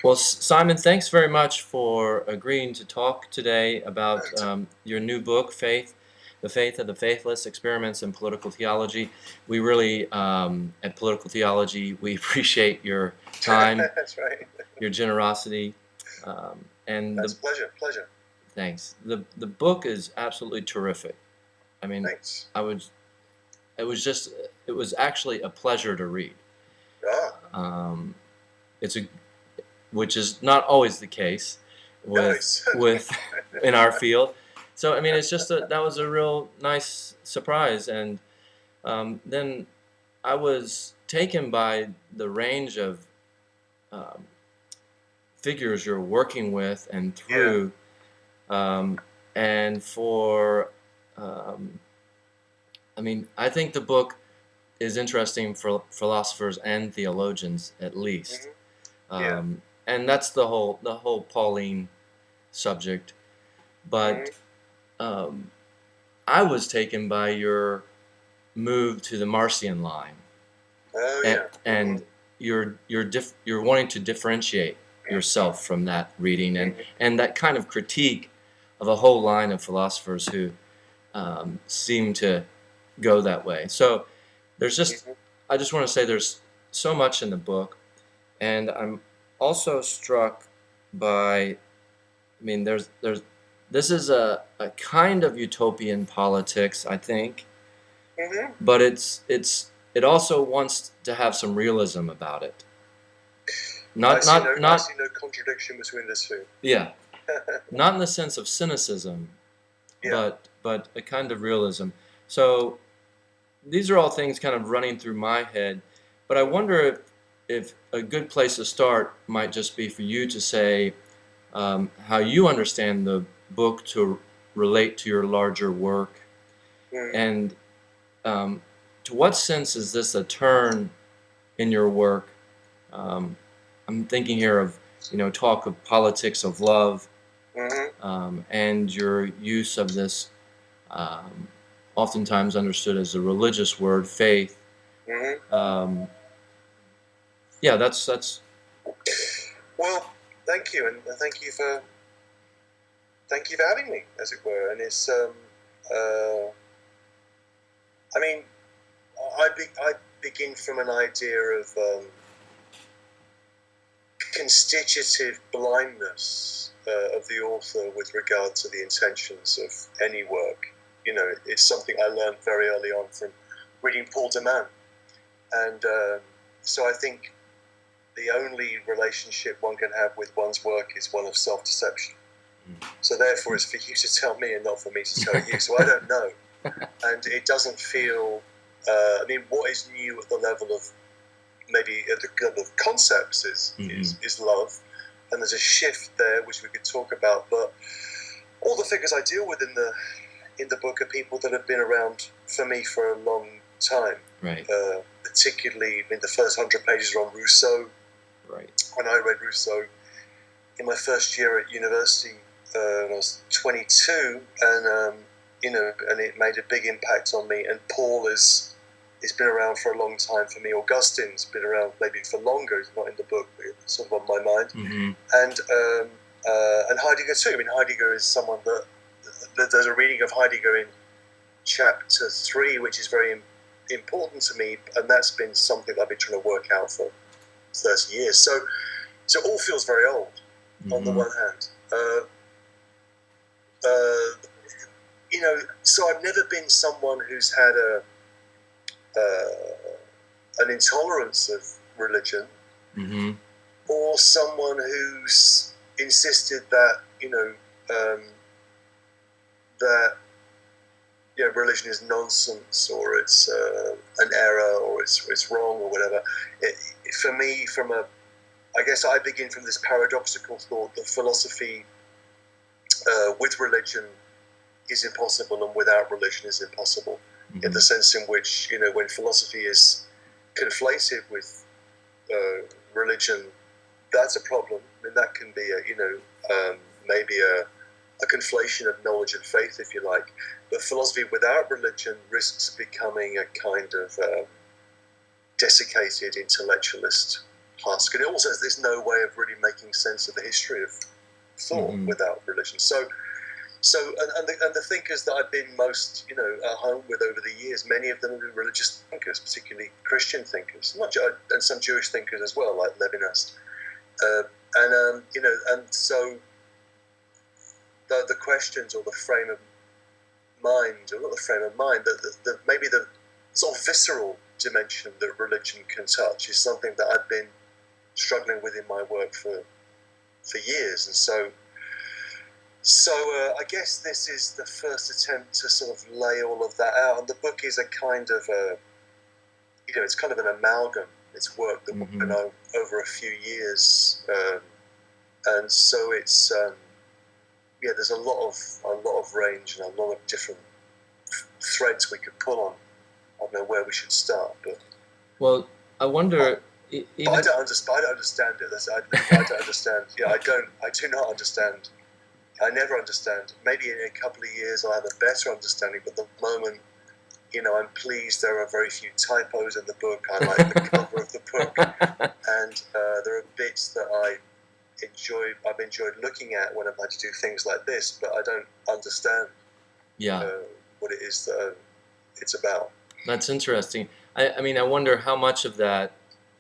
Well, Simon, thanks very much for agreeing to talk today about your new book, Faith, The Faith of the Faithless, Experiments in Political Theology. We really, at Political Theology, we appreciate your time, That's right. your generosity, and That's pleasure. thanks. The book is absolutely terrific. I mean, Thanks. I was, it was just, it was actually a pleasure to read. Ah, Um, it's a which is not always the case no, with it's certainly in our field. So I mean, it's just that was a real nice surprise, and then I was taken by the range of um, figures you're working with and yeah. through, um, and for um, I mean, I think the book is interesting for philosophers and theologians at least. hmm Yeah. And that's the whole Pauline subject. But hmm um, I was taken by your move to the Marcion line, Oh, and yeah. you're wanting to differentiate yourself from that reading, and hmm that kind of critique of a whole line of philosophers who seem to go that way. So there's just hmm I just want to say there's so much in the book, and I'm also struck by I mean, there's this is a kind of utopian politics, I think, hmm but it also wants to have some realism about it. I Not see no, not I not see no contradiction between the two. yeah, not in the sense of cynicism, Yeah. but a kind of realism. So these are all things kind of running through my head, but I wonder if a good place to start might just be for you to say how you understand the book to relate to your larger work, Mm. and to what sense is this a turn in your work? Um, I'm thinking here of talk of politics of love, hmm and your use of this, um, oftentimes understood as a religious word, faith. hmm Um, yeah, that's. Well, thank you, and thank you for having me, as it were. And it's uh, I mean, I begin from an idea of constitutive blindness of the author with regard to the intentions of any work. You know, it's something I learned very early on from reading Paul de Man. And so I think the only relationship one can have with one's work is one of self-deception. So therefore, it's for you to tell me and not for me to tell you. So I don't know. And it doesn't feel, I mean, what is new at the level of maybe at the level of concepts is love, and there's a shift there which we could talk about. But all the figures I deal with in the book are people that have been around for me for a long time. Right. Particularly, I mean, the first 100 pages are on Rousseau. Right. When I read Rousseau in my first year at university, when I was 22, and and it made a big impact on me. And Paul is. It's been around for a long time for me. Augustine's been around maybe for longer. It's not in the book, but it's sort of on my mind. Mm-hmm. And Heidegger too. I mean, Heidegger is someone that there's a reading of Heidegger in chapter 3, which is very important to me, and that's been something I've been trying to work out for 30 years. So it all feels very old. On the one hand, so I've never been someone who's had an intolerance of religion, or someone who's insisted that religion is nonsense, or it's an error, or it's wrong, or whatever. For me, I guess I begin from this paradoxical thought that philosophy with religion is impossible, and without religion is impossible. In the sense in which, when philosophy is conflated with religion, that's a problem, and that can be maybe a conflation of knowledge and faith, if you like. But philosophy without religion risks becoming a kind of desiccated intellectualist husk. And it also says there's no way of really making sense of the history of thought without religion. And the thinkers that I've been most, at home with over the years, many of them are religious thinkers, particularly Christian thinkers, and some Jewish thinkers as well, like Levinas. And so the questions or the frame of mind, or not the frame of mind, maybe the sort of visceral dimension that religion can touch is something that I've been struggling with in my work for years. And so I guess this is the first attempt to sort of lay all of that out. And the book is a kind of it's kind of an amalgam. It's work that we've been over a few years, and so it's there's a lot of range and a lot of different threads we could pull on. I don't know where we should start, but I wonder. I don't understand it. I don't understand. Yeah, I do not understand. I never understand. Maybe in a couple of years I'll have a better understanding, but at the moment, I'm pleased there are very few typos in the book. I like the cover of the book, and there are bits that I've enjoyed looking at when I've had to do things like this, but I don't understand what it is that it's about. That's interesting. I mean, I wonder how much of that,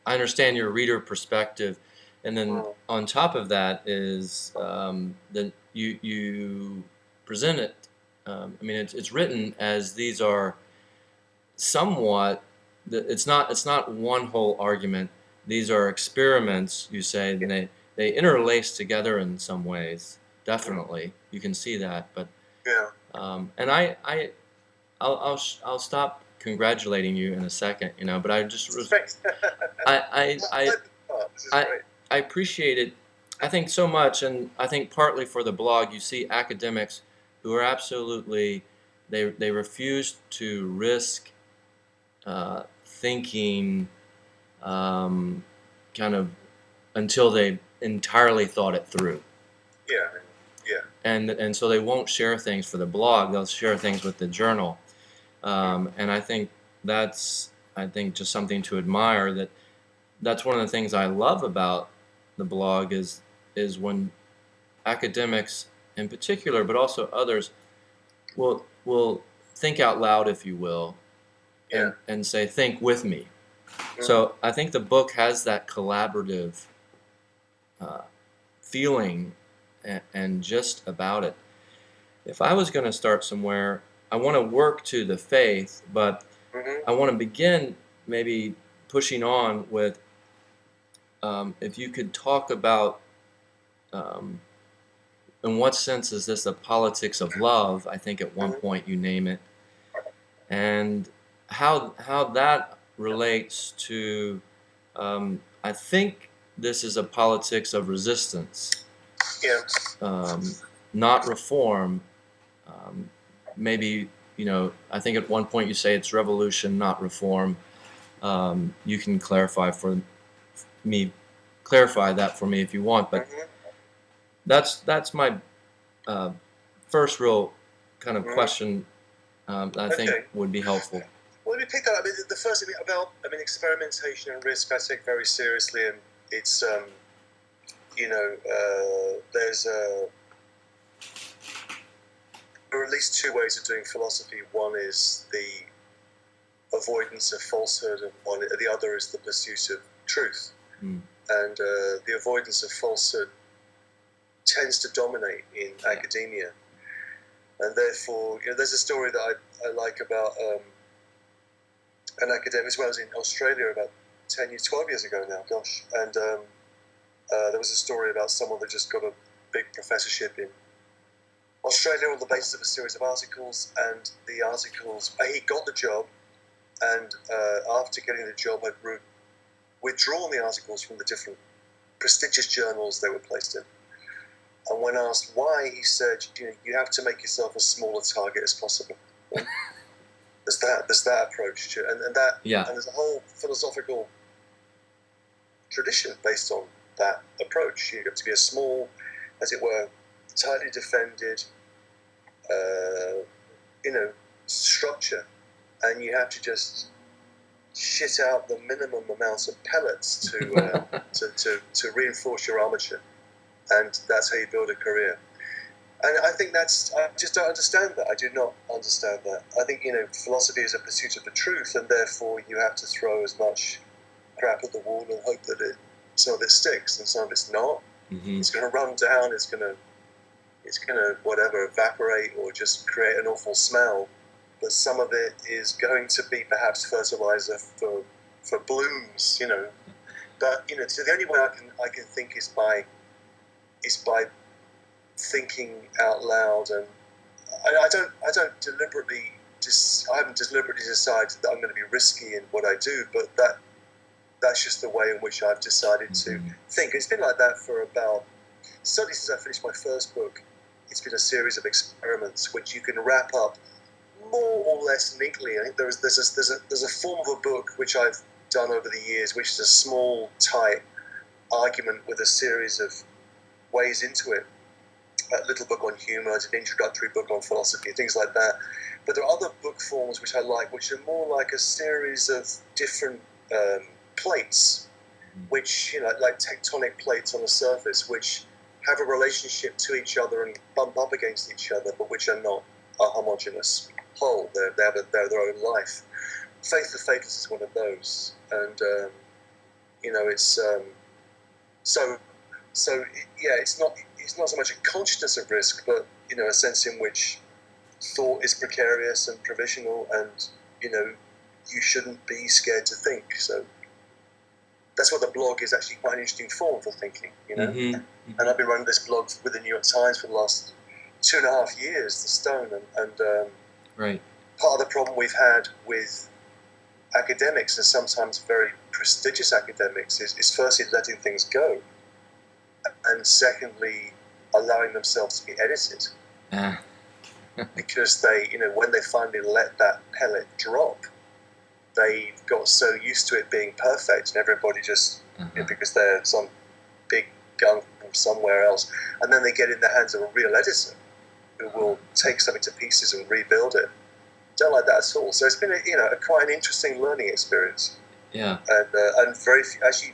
I understand your reader perspective, and then on top of that is that you present it. I mean, it's written as these are somewhat. It's not one whole argument. These are experiments, you say, and they interlace together in some ways. Definitely, you can see that. But and I'll stop congratulating you in a second, but I just I appreciate it. I think so much, and I think partly for the blog, you see academics who are absolutely they refuse to risk thinking kind of until they entirely thought it through. Yeah. And so they won't share things for the blog. They'll share things with the journal. And I think that's just something to admire. That's one of the things I love about the blog is when academics in particular, but also others, will think out loud, if you will, and say, think with me. So I think the book has that collaborative feeling and just about it. If I was going to start somewhere, I want to work to the faith, but I want to begin maybe pushing on with if you could talk about in what sense is this a politics of love? I think at one point you name it, and how that relates to I think this is a politics of resistance, not reform. Maybe I think at one point you say it's revolution, not reform. You can clarify that for me if you want, but that's my first real kind of question that I think would be helpful. Well, let me pick that up. I mean, the first thing about experimentation and risk I take very seriously, and it's there are at least two ways of doing philosophy. One is the avoidance of falsehood, and the other is the pursuit of truth. And the avoidance of falsehood tends to dominate in academia, and therefore, there's a story that I like about an academic, as well as in Australia about 12 years ago now, gosh, and there was a story about someone that just got a big professorship in Australia on the basis of a series of articles, and the articles, he got the job, and after getting the job had withdrawn the articles from the different prestigious journals they were placed in. And when asked why, he said, you have to make yourself as small a target as possible. There's that approach to, and there's a whole philosophical tradition based on that approach. You have to be a small, as it were, tightly defended, structure, and you have to just shit out the minimum amount of pellets to reinforce your armature, and that's how you build a career. And I think I just don't understand that. I do not understand that. I think, philosophy is a pursuit of the truth, and therefore you have to throw as much crap at the wall and hope that some of it sticks and some of it's not. Mm-hmm. It's going to run down. It's going to whatever evaporate or just create an awful smell. But some of it is going to be perhaps fertilizer for blooms. But so the only way I can think is by thinking out loud, and I haven't deliberately decided that I'm going to be risky in what I do, but that's just the way in which I've decided to think. It's been like that for certainly since I finished my first book. It's been a series of experiments which you can wrap up more or less neatly. I think there's a form of a book which I've done over the years, which is a small, tight argument with a series of ways into it. A little book on humour, an introductory book on philosophy, things like that. But there are other book forms which I like, which are more like a series of different plates, which, like tectonic plates on the surface, which have a relationship to each other and bump up against each other, but which are not a homogeneous whole. They have their own life. Faithless is one of those. And, it's... it's not so much a consciousness of risk, but a sense in which thought is precarious and provisional, and you shouldn't be scared to think. So that's what the blog is, actually quite an interesting form for thinking. And I've been running this blog with the New York Times for the last 2.5 years, The Stone, and right. Part of the problem we've had with academics, and sometimes very prestigious academics, is firstly letting things go, and secondly allowing themselves to be edited. Because they, when they finally let that pellet drop, they got so used to it being perfect, and everybody just, because they're some big gun from somewhere else, and then they get in the hands of a real editor who will take something to pieces and rebuild it. Don't like that at all. So it's been quite an interesting learning experience. Yeah. And very few, actually,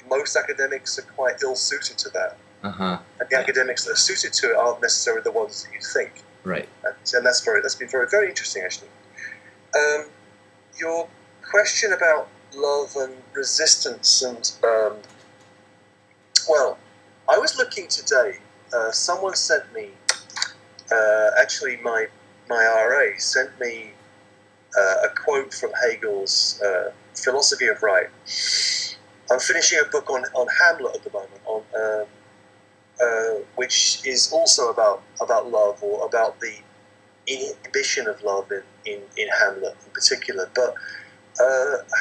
most academics are quite ill-suited to that. And the academics that are suited to it aren't necessarily the ones that you think. Right. And that's been very, very interesting, actually. Your question about love and resistance, and well, I was looking today. Someone sent me, actually, my RA sent me a quote from Hegel's Philosophy of Right. I'm finishing a book on Hamlet at the moment, which is also about love, or about the inhibition of love in Hamlet in particular. But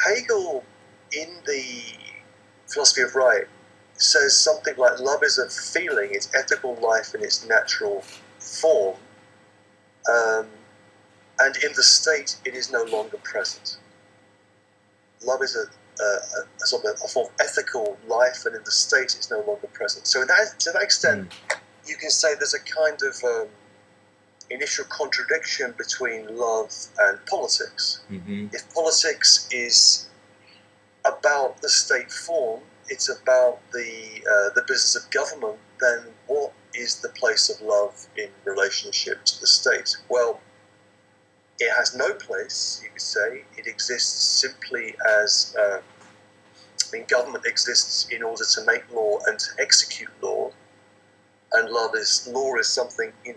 Hegel, in the Philosophy of Right, says something like love is a feeling, it's ethical life in its natural form, and in the state it is no longer present. Love is a sort of a form of ethical life, and in the state it's no longer present. So to that extent, you can say there's a kind of initial contradiction between love and politics. If politics is about the state form, it's about the business of government, then what is the place of love in relationship to the state? Well, it has no place, you could say. It exists simply as, government exists in order to make law and to execute law, and law is something, you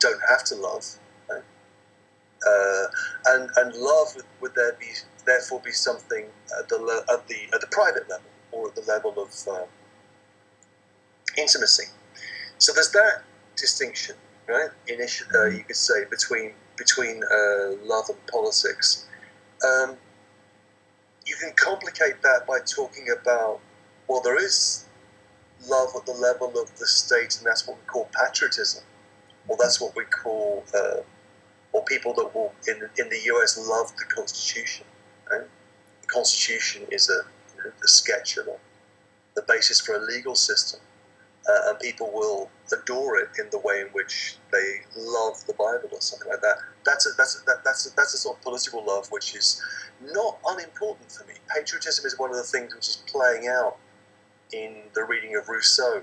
don't have to love. Right? And love would therefore be something at the private level, or at the level of intimacy. So there's that distinction, right? You could say between love and politics. You can complicate that by talking about, well, there is love at the level of the state, and that's what we call patriotism, or that's what we call, or people that will in the US love the Constitution. Right? The Constitution is a sketch of the basis for a legal system. and people will adore it in the way in which they love the Bible or something like that. That's a sort of political love which is not unimportant for me. Patriotism is one of the things which is playing out in the reading of Rousseau,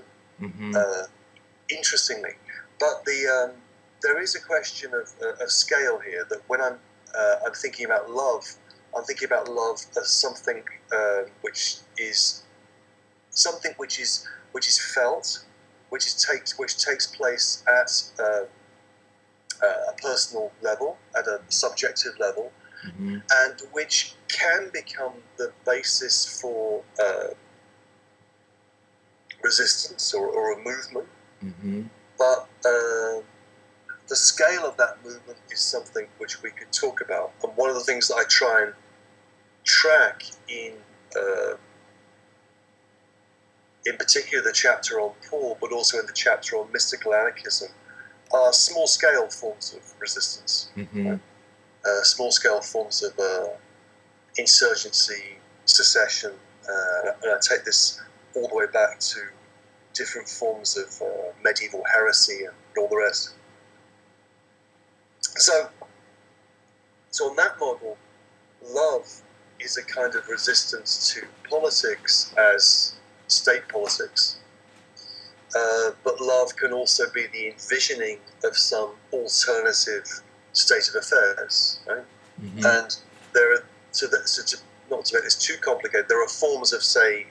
interestingly. But there is a question of scale here. That when I'm thinking about love, I'm thinking about love as something which is felt, which takes place at a personal level, at a subjective level, and which can become the basis for resistance or a movement. But the scale of that movement is something which we could talk about. And one of the things that I try and track in particular the chapter on Paul, but also in the chapter on mystical anarchism, are small-scale forms of resistance, right? Small-scale forms of insurgency, secession, and I take this all the way back to different forms of medieval heresy and all the rest. So on that model, love is a kind of resistance to politics as state politics. But love can also be the envisioning of some alternative state of affairs, right? And there are, not to make this too complicated, there are forms of, say,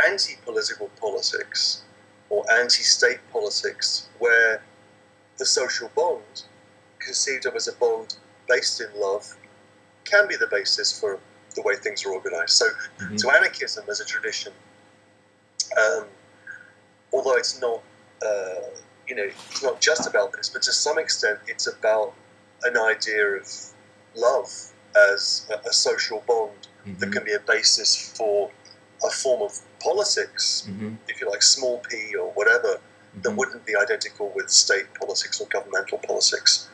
anti-political politics or anti-state politics where the social bond, conceived of as a bond based in love, can be the basis for the way things are organized. So anarchism as a tradition, although it's not, it's not just about this, but to some extent it's about an idea of love as a social bond that can be a basis for a form of politics, if you like, small p or whatever, that wouldn't be identical with state politics or governmental politics.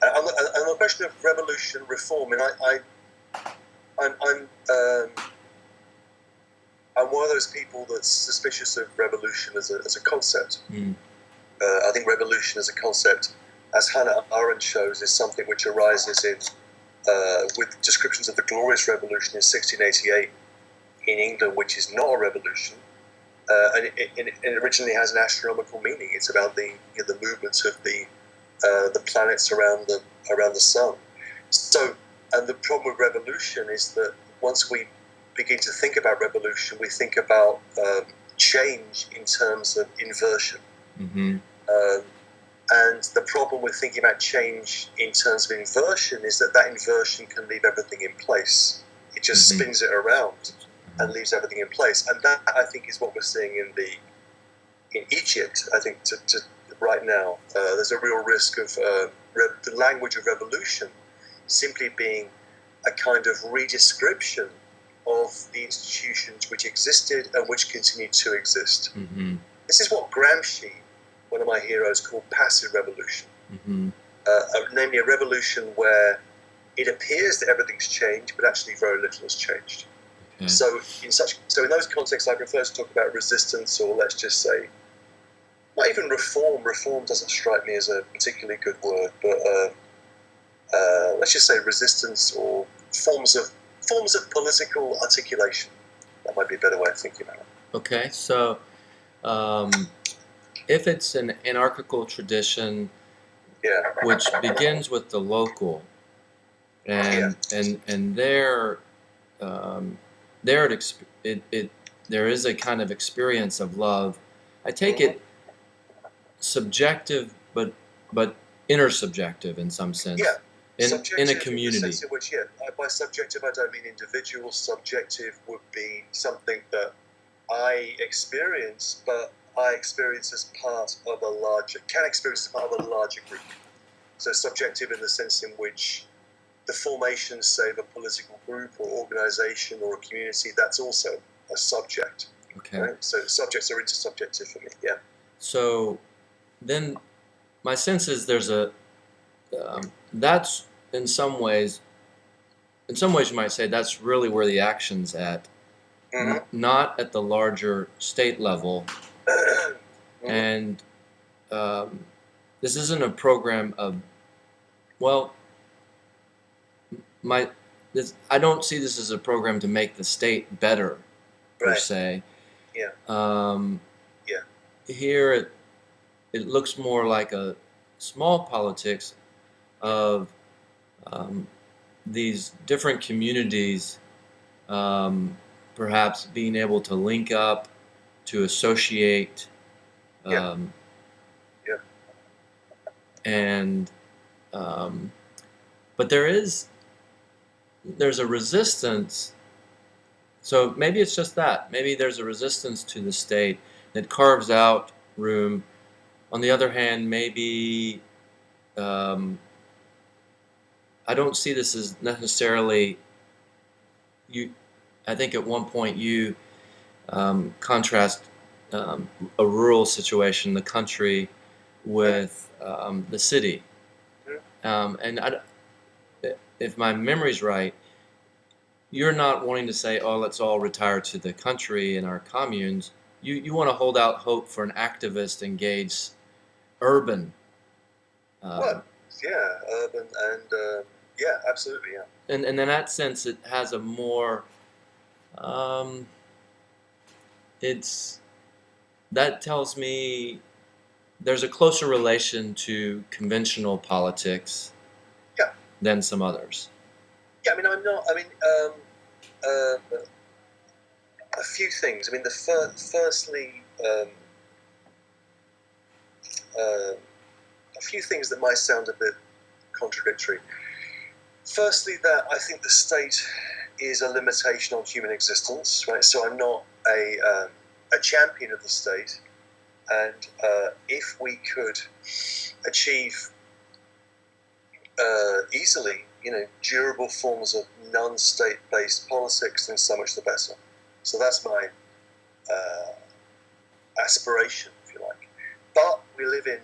And the question of revolution, reform, and I'm one of those people that's suspicious of revolution as a concept. I think revolution as a concept, as Hannah Arendt shows, is something which arises in with descriptions of the Glorious Revolution in 1688 in England, which is not a revolution, and it originally has an astronomical meaning. It's about the movements of the planets around the sun. So, and the problem with revolution is that once we begin to think about revolution, we think about change in terms of inversion. And the problem with thinking about change in terms of inversion is that inversion can leave everything in place. It just spins it around and leaves everything in place. And that, I think, is what we're seeing in Egypt. I think to right now, there's a real risk of the language of revolution simply being a kind of redescription of the institutions which existed and which continue to exist. This is what Gramsci, one of my heroes, called passive revolution. Namely, a revolution where it appears that everything's changed, but actually very little has changed. So in those contexts, I prefer to talk about resistance, or let's just say, not even reform. Reform doesn't strike me as a particularly good word, but let's just say resistance or forms of political articulation. That might be a better way of thinking about it. Okay, so if it's an anarchical tradition, which begins with the local, and there is a kind of experience of love. I take it subjective, but intersubjective in some sense. In a community. In the sense in which, by subjective I don't mean individual. Subjective would be something that I experience, but I experience as part of a larger group. So subjective in the sense in which the formation, say, of a political group or organization or a community, that's also a subject. Okay. Right? So subjects are intersubjective for me. Yeah. So then, my sense is there's that's in some ways you might say that's really where the action's at, not at the larger state level, Mm-hmm. And um, this isn't a program of, well, my this I don't see this as a program to make the state better per Right. se. Yeah. Um, Yeah. Here it looks more like a small politics Yeah. of these different communities um, perhaps being able to link up, to associate, Yeah. um, Yeah. and um, but there's a resistance. So maybe it's just that. Maybe there's a resistance to the state that carves out room. On the other hand, maybe um, I don't see this as necessarily you. I think at one point you contrast um, a rural situation, the country, with the city. Mm-hmm. And if my memory's right, you're not wanting to say, "Oh, let's all retire to the country in our communes." You want to hold out hope for an activist, engaged, urban. Well, Um, yeah, urban and yeah, absolutely, yeah. and in that sense, it has a more. Um, it's that tells me there's a closer relation to conventional politics Yeah. than some others. Yeah, I mean, I'm not. I mean, a few things. I mean, firstly, a few things that might sound a bit contradictory. Firstly, that I think the state is a limitation on human existence, right? So I'm not a champion of the state, and if we could achieve easily, durable forms of non-state-based politics, then so much the better. So that's my uh, aspiration, if you like. But we live in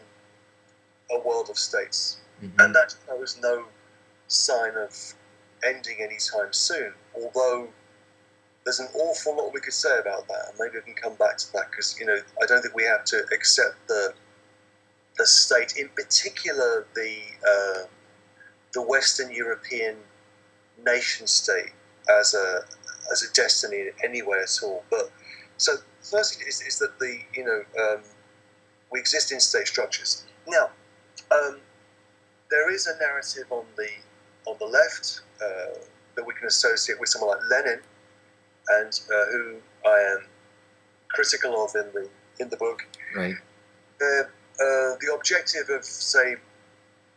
a world of states, and that shows no sign of ending anytime soon. Although there's an awful lot we could say about that, and maybe we can come back to that because I don't think we have to accept the state, in particular the Western European nation state, as a destiny anywhere at all. But so first is that we exist in state structures. Now, there is a narrative on the left that we can associate with someone like Lenin, and who I am critical of in the book. Right. The objective of, say,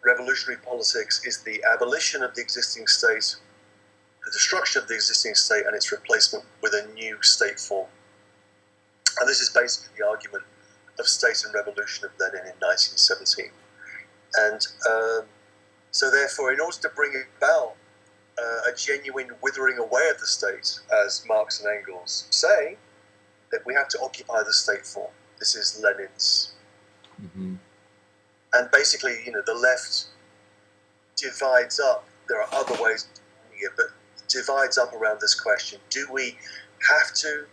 revolutionary politics is the abolition of the existing state, the destruction of the existing state, and its replacement with a new state form. And this is basically the argument of State and Revolution of Lenin in 1917. And so therefore, in order to bring about a genuine withering away of the state, as Marx and Engels say, that we have to occupy the state form. This is Lenin's. Mm-hmm. And basically, the left divides up. There are other ways of doing it, but divides up around this question. Do we have to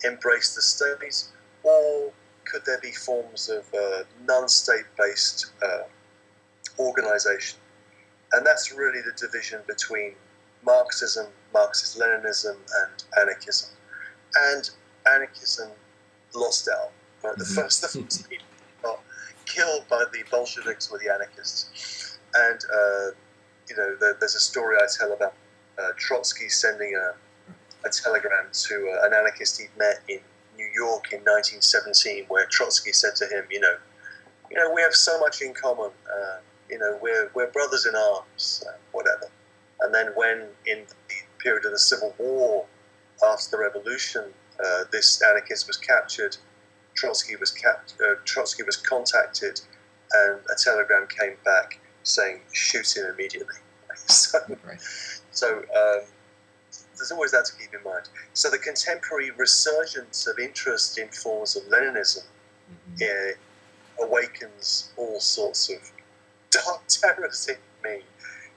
embrace the state, or could there be forms of non-state-based organization? And that's really the division between Marxism, Marxist-Leninism, and anarchism. And anarchism lost out. Right? The first people got killed by the Bolsheviks were the anarchists. And there's a story I tell about Trotsky sending a telegram to an anarchist he'd met in New York in 1917, where Trotsky said to him, we have so much in common. We're brothers in arms, whatever. And then when in the period of the Civil War, after the revolution, this anarchist was captured, Trotsky was contacted, and a telegram came back saying, shoot him immediately. So there's always that to keep in mind. So the contemporary resurgence of interest in forms of Leninism awakens all sorts of dark terrors in me.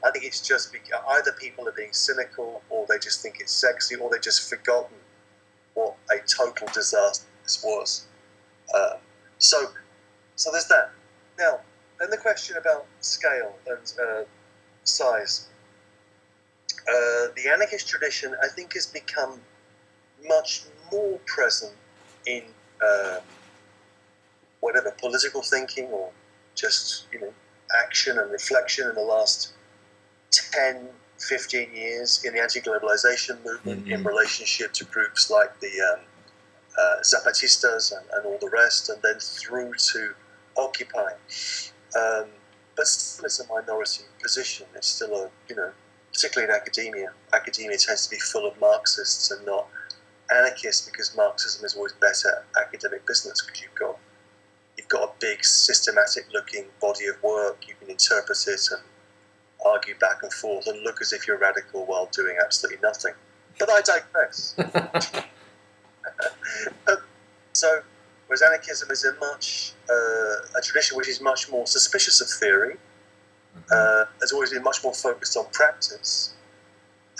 I think it's just either people are being cynical, or they just think it's sexy, or they've just forgotten what a total disaster this was. So there's that. Now, then the question about scale and size. The anarchist tradition, I think, has become much more present in whatever political thinking or just action and reflection in the last 10, 15 years in the anti-globalization movement, in relationship to groups like the Zapatistas and all the rest, and then through to Occupy. But still, it's a minority position. It's still a, particularly in academia. Academia tends to be full of Marxists and not anarchists, because Marxism is always better academic business, because you've got a big systematic-looking body of work. You can interpret it and argue back and forth and look as if you're radical while doing absolutely nothing. But I digress. So, whereas anarchism is a tradition which is much more suspicious of theory, has always been much more focused on practice,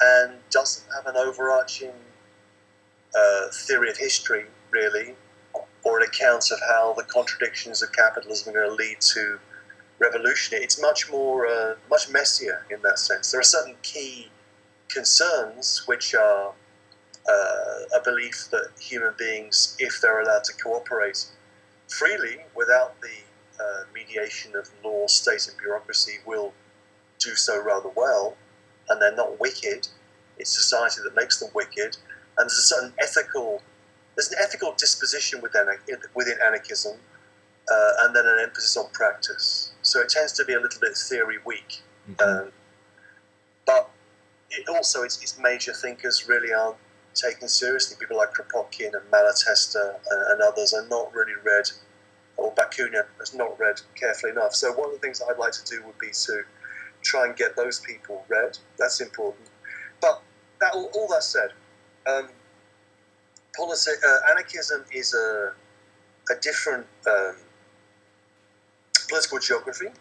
and doesn't have an overarching theory of history, really, or an account of how the contradictions of capitalism are going to lead to revolution. It's much more, much messier in that sense. There are certain key concerns which are a belief that human beings, if they're allowed to cooperate freely without the mediation of law, state, and bureaucracy, will do so rather well, and they're not wicked. It's society that makes them wicked, and there's a certain there's an ethical disposition within anarchism, and then an emphasis on practice. So it tends to be a little bit theory weak, but it also its major thinkers really aren't taken seriously. People like Kropotkin and Malatesta and others are not really read, or Bakunin is not read carefully enough. So one of the things I'd like to do would be to try and get those people read. That's important. But all that said, anarchism is a different political geography.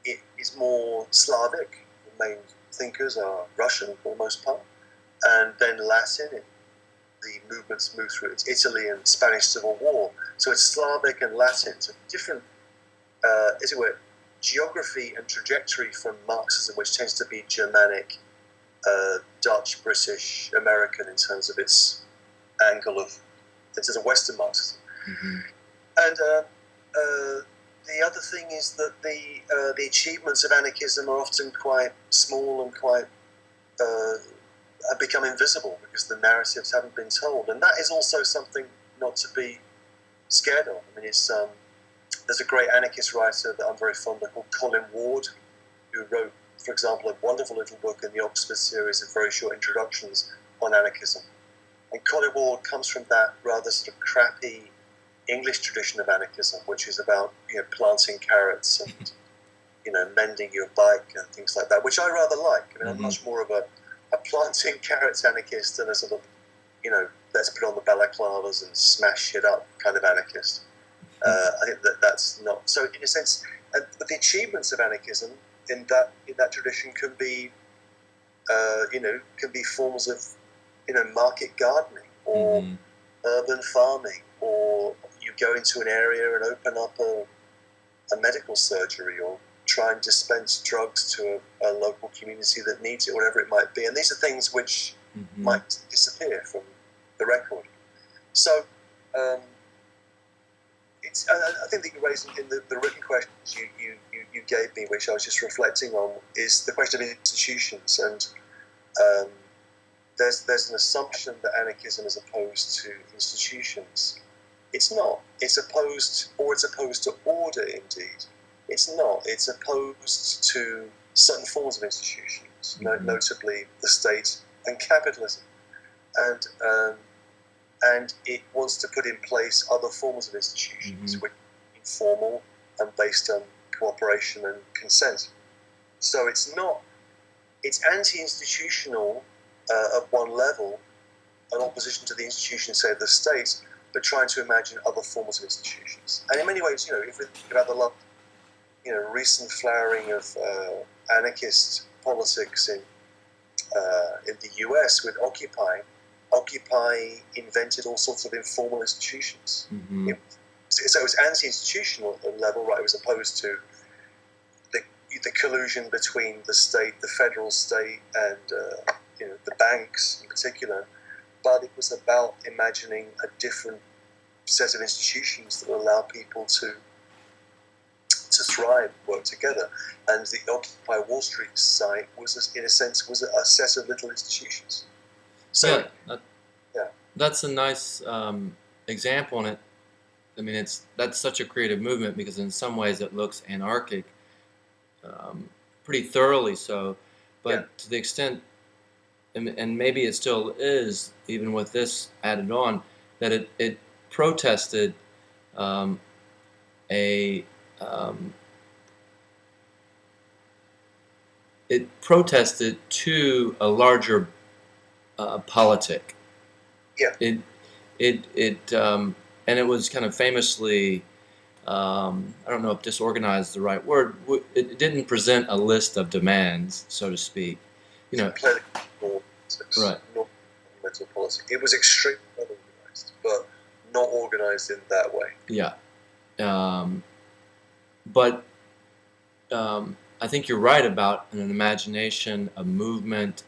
It is more Slavic. The main thinkers are Russian for the most part, and then Latin. The movements move through Italy and Spanish Civil War. So it's Slavic and Latin. So different, as it were, geography and trajectory from Marxism, which tends to be Germanic, Dutch, British, American in terms of its angle in terms of Western Marxism. And the other thing is that the achievements of anarchism are often quite small and quite have become invisible because the narratives haven't been told, and that is also something not to be scared of. I mean, it's there's a great anarchist writer that I'm very fond of called Colin Ward, who wrote, for example, a wonderful little book in the Oxford series of very short introductions on anarchism. And Colin Ward comes from that rather sort of crappy English tradition of anarchism, which is about planting carrots and mending your bike and things like that, which I rather like. I mean, I'm much more of a planting carrots anarchist than a sort of let's put on the balaclavas and smash shit up kind of anarchist. I think that's not so. In a sense, but the achievements of anarchism in that tradition can be forms of market gardening or urban farming, or you go into an area and open up a medical surgery, or try and dispense drugs to a local community that needs it, whatever it might be. And these are things which might disappear from the record. So I think that you raised in the written questions you gave me, which I was just reflecting on, is the question of institutions. And there's an assumption that anarchism is opposed to institutions. It's not. It's opposed to order, indeed. It's not. It's opposed to certain forms of institutions, notably the state and capitalism. And it wants to put in place other forms of institutions, which are informal and based on cooperation and consent. So it's anti-institutional at one level, an opposition to the institution, say, of the state, but trying to imagine other forms of institutions. And in many ways, if we think about the recent flowering of anarchist politics in the US with Occupy invented all sorts of informal institutions. It was So it was anti-institutional at the level, right? It was opposed to the collusion between the state, the federal state, and the banks in particular. But it was about imagining a different set of institutions that allow people to thrive, work together. And the Occupy Wall Street site was, in a sense, was a set of little institutions. So yeah, that's a nice example, and I mean, that's such a creative movement because in some ways it looks anarchic, pretty thoroughly so. But to the extent, and maybe it still is, even with this added on, that it protested um, a it protested to a larger politic. Yeah. And it was kind of famously, I don't know if disorganized is the right word. It didn't present a list of demands, so to speak. Right. Not mental politics. It was extremely unorganized, but not organized in that way. Yeah. But I think you're right about an imagination, a movement.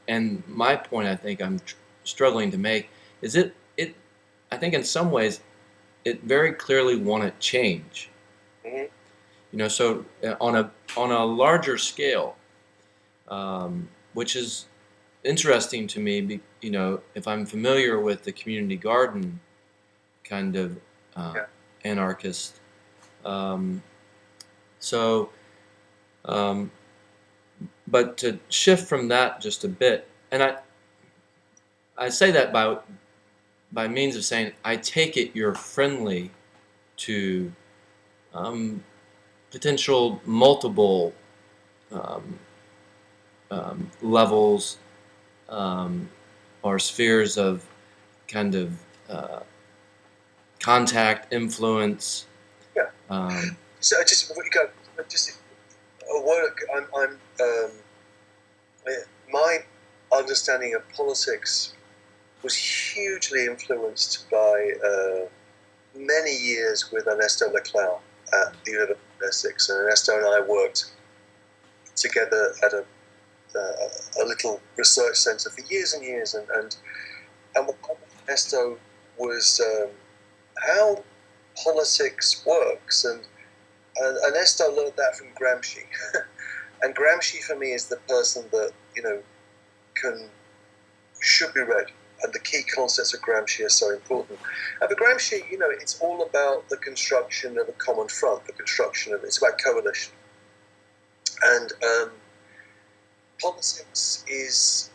And my point, I think I'm struggling to make is it. I think in some ways, it very clearly wanted change. Mm-hmm. So on a larger scale, which is interesting to me. If I'm familiar with the community garden kind of anarchist, but to shift from that just a bit, and I say that by means of saying I take it you're friendly to potential multiple levels or spheres of kind of contact, influence. Yeah. So just before you go, just a word. My understanding of politics was hugely influenced by many years with Ernesto Laclau at the University of Essex, and Ernesto and I worked together at a little research centre for years and years, and what Ernesto was how politics works, and Ernesto learned that from Gramsci, and Gramsci for me is the person that should be read, and the key concepts of Gramsci are so important. And for Gramsci, it's all about the construction of a common front, it's about coalition, and politics is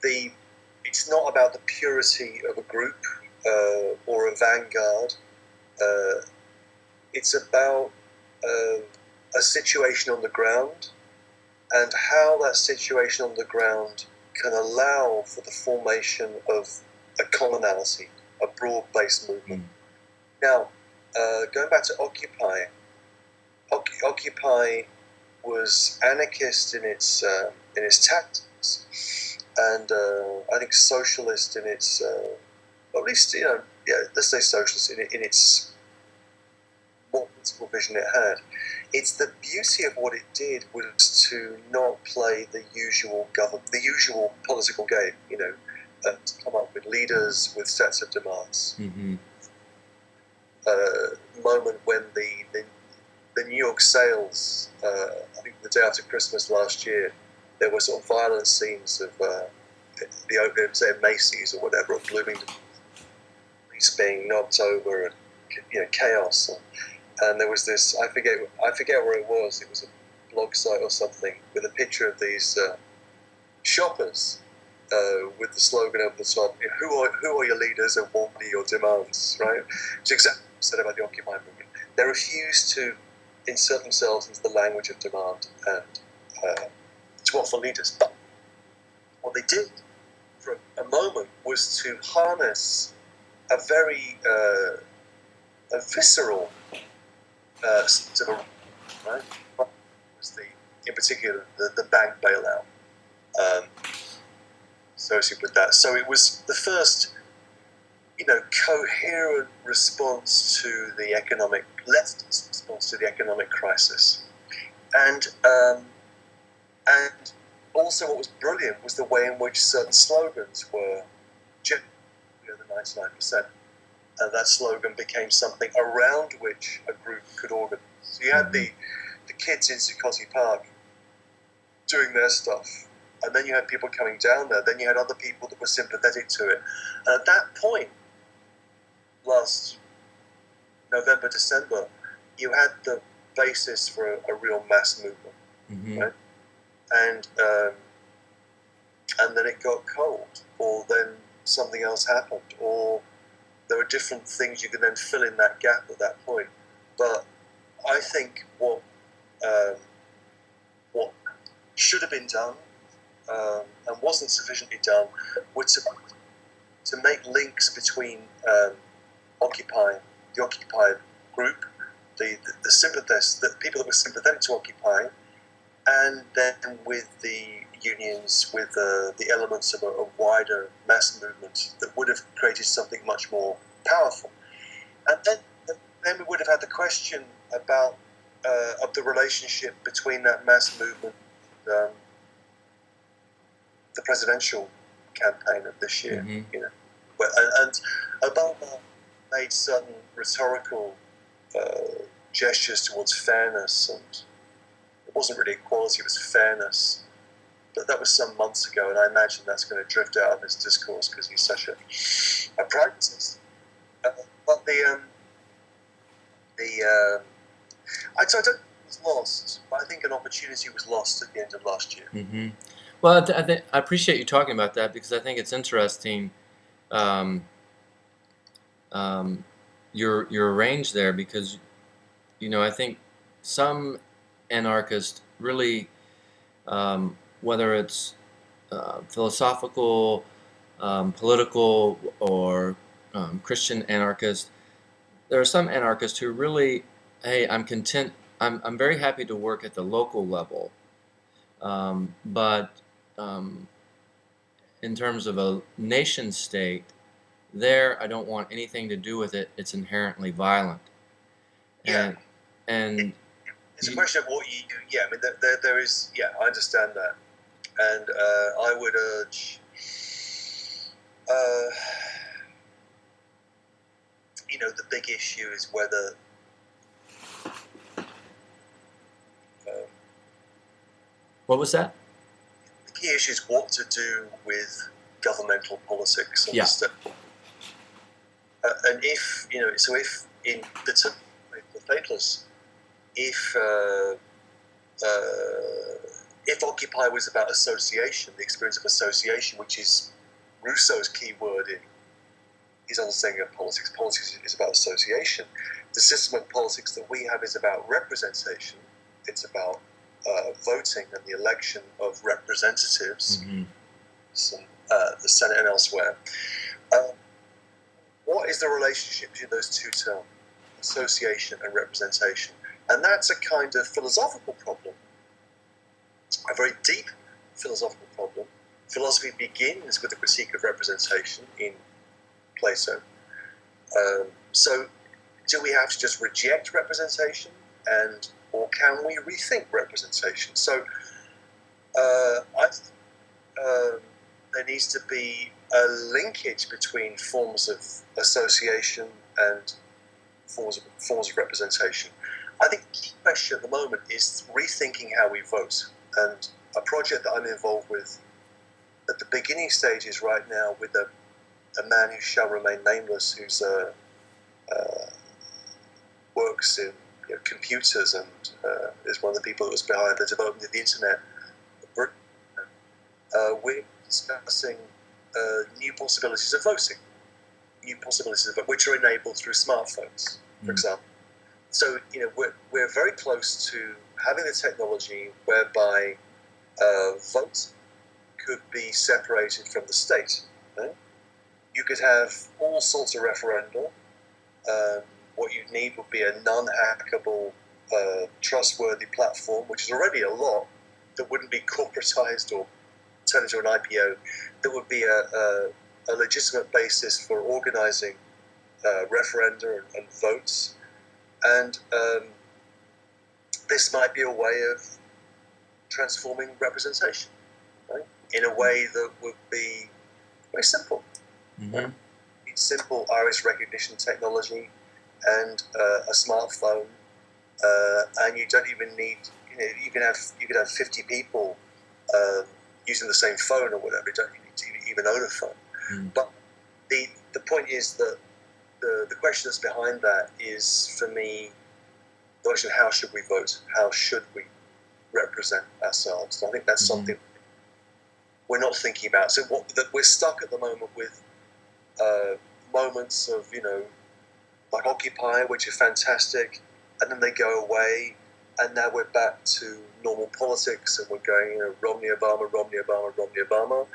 it's not about the purity of a group or a vanguard. It's about a situation on the ground, and how that situation on the ground can allow for the formation of a commonality, a broad-based movement. Now, going back to Occupy, Occupy was anarchist in its tactics, and I think socialist in its, or at least let's say socialist in its what political vision it had. It's the beauty of what it did was to not play the usual political game, to come up with leaders with sets of demands. Mm-hmm. Moment when the New York sales, I think the day after Christmas last year, there were sort of violent scenes of the opening, say Macy's or whatever, or Bloomington, being knocked over, and chaos. And there was this, I forget where it was. It was a blog site or something with a picture of these shoppers with the slogan over the top: "Who are your leaders and what are your demands?" Right? It's exactly what I said about the Occupy movement. They refused to insert themselves into the language of demand and to offer leaders. But what they did for a moment was to harness a very a visceral sort of, right? Was in particular the bank bailout associated with that. So it was the first coherent response to the economic leftist response to the economic crisis, and also what was brilliant was the way in which certain slogans were the 99%, and that slogan became something around which a group could organize. So you had the kids in Zuccotti Park doing their stuff, and then you had people coming down there, then you had other people that were sympathetic to it. And at that point, last November, December, you had the basis for a real mass movement, right? And then it got cold, or then something else happened, or there were different things you could then fill in that gap at that point. But I think what should have been done and wasn't sufficiently done was to make links between the Occupy group, the sympathists, the people that were sympathetic to Occupy, and then with the unions, with the elements of a wider mass movement that would have created something much more powerful. And then we would have had the question about of the relationship between that mass movement and the presidential campaign of this year. And Obama made certain rhetorical gestures towards fairness, and it wasn't really equality, it was fairness. But that was some months ago, and I imagine that's going to drift out of his discourse because he's such a pragmatist. But I don't think it was lost, but I think an opportunity was lost at the end of last year. Well, I appreciate you talking about that, because I think it's interesting your range there, because I think some anarchists really, whether it's philosophical, political, or Christian anarchists, there are some anarchists who really, hey, I'm content. I'm very happy to work at the local level, but in terms of a nation state, there I don't want anything to do with it. It's inherently violent. Yeah. And it's a question of what you do. Yeah, I mean, there is. Yeah, I understand that, and I would urge. The big issue is whether what was that? The key issue is what to do with governmental politics and Yeah. and if so if in the Faithless, if Occupy was about association, the experience of association, which is Rousseau's key word in his understanding of politics. Politics is about association. The system of politics that we have is about representation. It's about voting and the election of representatives, the Senate and elsewhere. What is the relationship between those two terms, association and representation? And that's a kind of philosophical problem, a very deep philosophical problem. Philosophy begins with the critique of representation in Plato. So do we have to just reject representation, or can we rethink representation? So I think there needs to be a linkage between forms of association and forms of representation. I think the key question at the moment is rethinking how we vote, and a project that I'm involved with at the beginning stages right now with a man who shall remain nameless, who's works in computers and is one of the people that was behind the development of the internet. We're discussing new possibilities of voting, which are enabled through smartphones, for example. So we're very close to having the technology whereby votes could be separated from the state. Right? You could have all sorts of referenda. What you'd need would be a non-hackable, trustworthy platform, which is already a lot, that wouldn't be corporatized or turned into an IPO. There would be a legitimate basis for organising referenda and votes, and this might be a way of transforming representation, right? In a way that would be very simple. Mm-hmm. Simple iris recognition technology and a smartphone, and you don't even need, you could have 50 people using the same phone or whatever. You don't need to even own a phone. Mm. But the point is that the question that's behind that is, for me, the question: how should we vote? How should we represent ourselves? And I think that's something we're not thinking about. So that we're stuck at the moment with moments of, like Occupy, which are fantastic, and then they go away, and now we're back to normal politics, and we're going, Romney, Obama, Romney, Obama, Romney, Obama.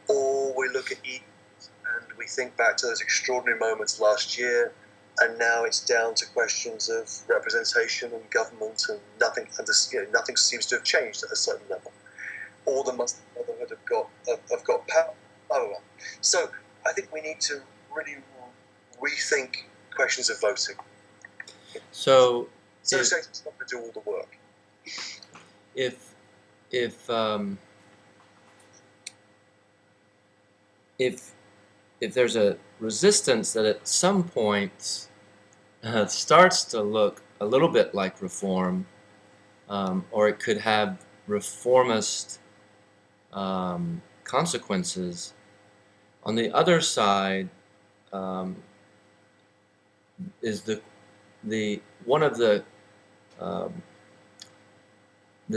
Or we look at Eden and we think back to those extraordinary moments last year, and now it's down to questions of representation and government, and nothing seems to have changed at a certain level. All the Muslim Brotherhood have got power. Blah, blah, blah. So I think we need to really rethink questions of voting. So states not going to do all the work. If there's a resistance that at some point starts to look a little bit like reform, or it could have reformist consequences. On the other side is the one of the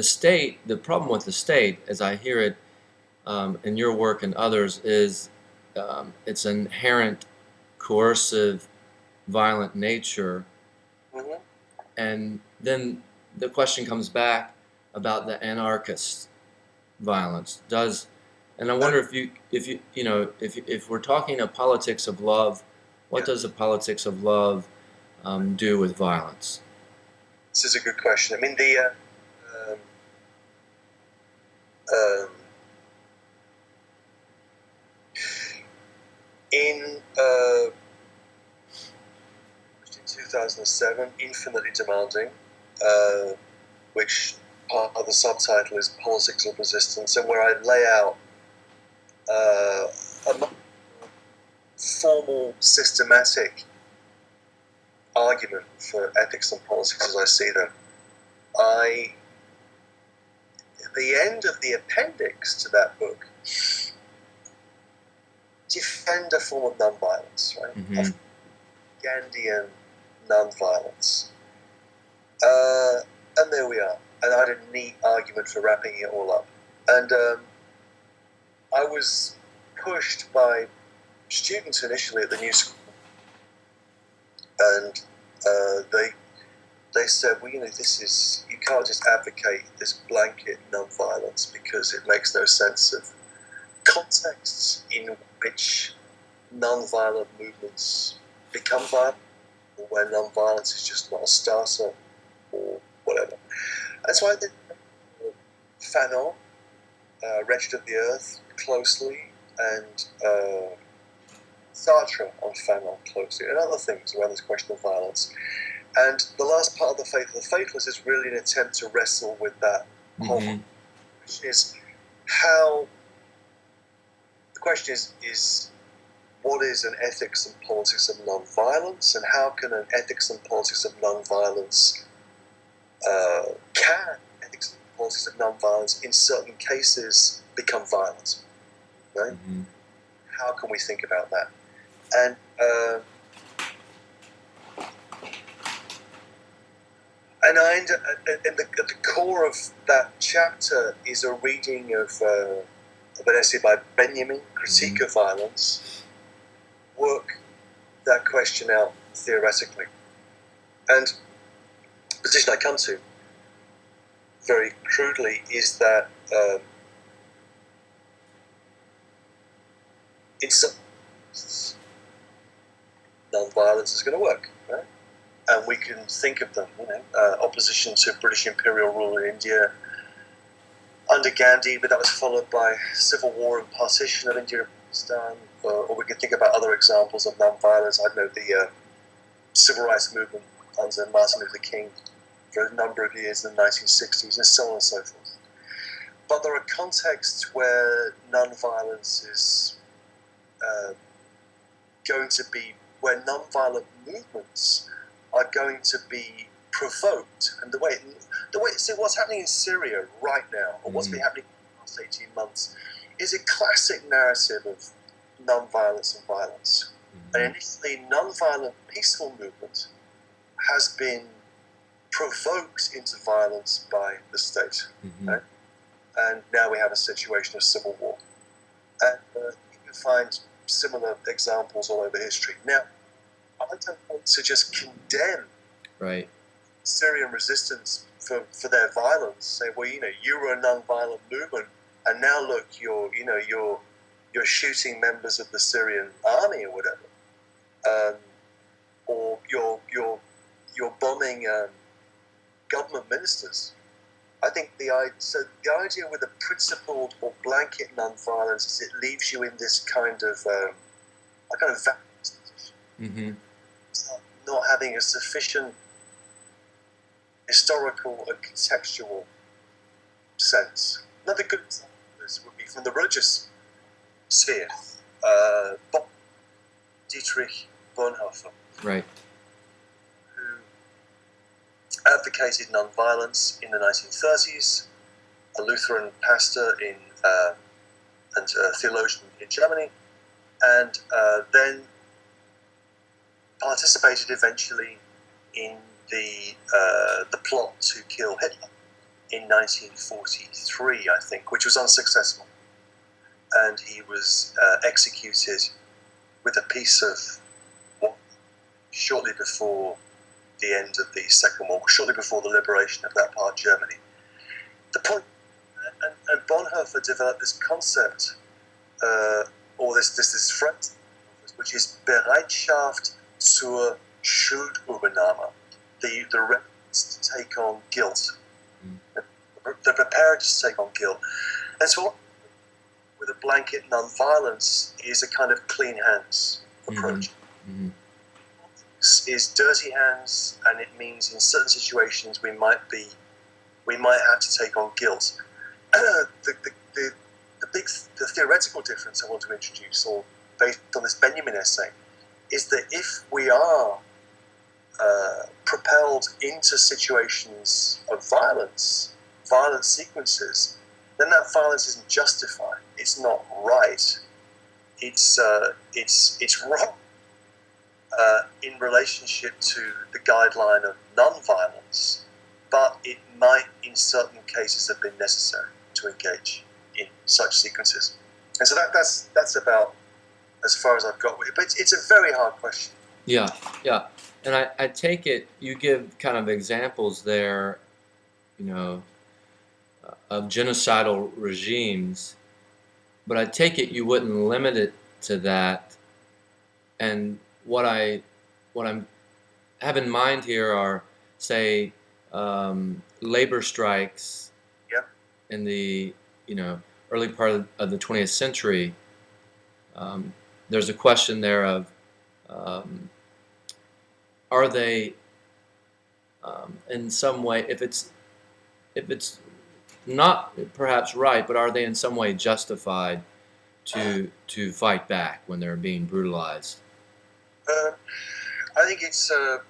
state. The problem with the state, as I hear it in your work and others, is its inherent coercive, violent nature. Mm-hmm. And then the question comes back about the anarchist violence. And I wonder if we're talking a politics of love, what does the politics of love do with violence? This is a good question. I mean, in 2007, Infinitely Demanding, which part of the subtitle is Politics of Resistance, and where I lay out a formal, systematic argument for ethics and politics as I see them. At the end of the appendix to that book, defend a form of nonviolence, right? Mm-hmm. Gandhian nonviolence. And there we are. And I had a neat argument for wrapping it all up. And I was pushed by students initially at the new school, and they said, well, this is, you can't just advocate this blanket nonviolence because it makes no sense of contexts in which nonviolent movements become violent, or where nonviolence is just not a starter, or whatever. And so I did Fanon, Wretched of the Earth, closely, and Sartre on Fanon closely, and other things around this question of violence. And the last part of the Faithless is really an attempt to wrestle with that whole, which is how, the question is what is an ethics and politics of nonviolence, and how can an ethics and politics of nonviolence, can ethics and politics of nonviolence in certain cases become violence, right? Mm-hmm. How can we think about that? And at the core of that chapter is a reading of an essay by Benjamin, Critique of Violence, work that question out theoretically. And the position I come to, very crudely, is that in some cases, non-violence is going to work, right? And we can think of them, opposition to British imperial rule in India under Gandhi, but that was followed by civil war and partition of India Pakistan, or we can think about other examples of non-violence. I know the civil rights movement under Martin Luther King for a number of years in the 1960s, and so on and so forth. But there are contexts where non-violence is going to be, where non-violent movements are going to be provoked, and see what's happening in Syria right now, or what's been happening in the last 18 months, is a classic narrative of non-violence and violence. And initially, non-violent peaceful movement has been provoked into violence by the state, right? And now we have a situation of civil war, and you can find similar examples all over history. Now, I don't want to just condemn Syrian resistance for their violence. Say, well, you were a non-violent movement, and now look, you're shooting members of the Syrian army or whatever, or you're bombing government ministers. I think the idea with a principled or blanket non-violence is it leaves you in this kind of position, not having a sufficient historical and contextual sense. Another good example of this would be from the religious sphere. Dietrich Bonhoeffer, right, who advocated non-violence in the 1930s, a Lutheran pastor and a theologian in Germany, and then participated eventually in the plot to kill Hitler in 1943, I think, which was unsuccessful, and he was executed with a piece of what, shortly before the end of the Second World War, shortly before the liberation of that part of Germany. The point, and Bonhoeffer developed this concept, or this phrase, which is Bereitschaft zur Schuldübernahme, the readiness to take on guilt, the preparedness to take on guilt. And so, with a blanket non-violence is a kind of clean hands approach. Is dirty hands, and it means in certain situations we might have to take on guilt. The theoretical difference I want to introduce, or based on this Benjamin essay, is that if we are propelled into situations of violent sequences, then that violence isn't justified. It's not right. It's wrong in relationship to the guideline of non-violence, but it might, in certain cases, have been necessary to engage in such sequences. And so that's about as far as I've got with it. But it's a very hard question. Yeah. And I take it you give kind of examples there, of genocidal regimes, but I take it you wouldn't limit it to that. And what I have in mind here are, say, labor strikes in the early part of the 20th century. There's a question there of are they in some way, if it's not perhaps right, but are they in some way justified to fight back when they're being brutalized? I think it's a